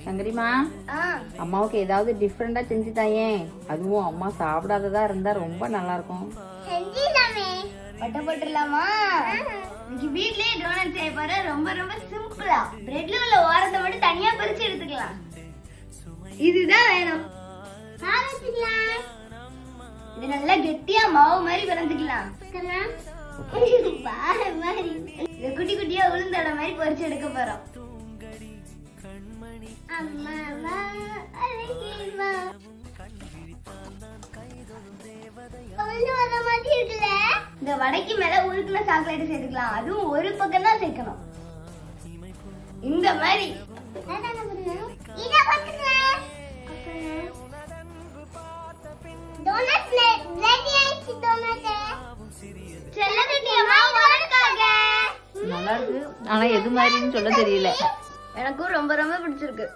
சங்கரிமா, அம்மாவுக்கு ஏதாவது டிஃப்ரெண்டா செஞ்சு தாயே. அதுவும் அம்மா சாப்பிடாததா இருந்தா ரொம்ப நல்லா இருக்கும். பட்ட போட்டுடலாமா? இன்னைக்கு வீட்லயே டோனட் செய்ய போற. ரொம்ப ரொம்ப சிம்பிளா பிரெட்ல உள்ள ஓரத்தை மட்டும் தனியா பறிச்சு எடுத்துக்கலாம். இதுதான் வேணும். இது நல்லா கெட்டியா மாவு மாதிரி பிறந்துக்கலாம். இது குட்டி குட்டியா உளுந்தட மாதிரி பொரிச்சு எடுக்க போறோம். இந்த வடைக்கு மேல உருக்குன சாக்லேட் சேர்த்துக்கலாம். அதுவும் ஒரு பக்கம் தான் சேர்க்கணும். இந்த மாதிரி நல்லா இருக்கு, ஆனா எது மாதிரின்னு சொல்ல தெரியல. எனக்கும் ரொம்ப ரொம்ப பிடிச்சிருக்கு.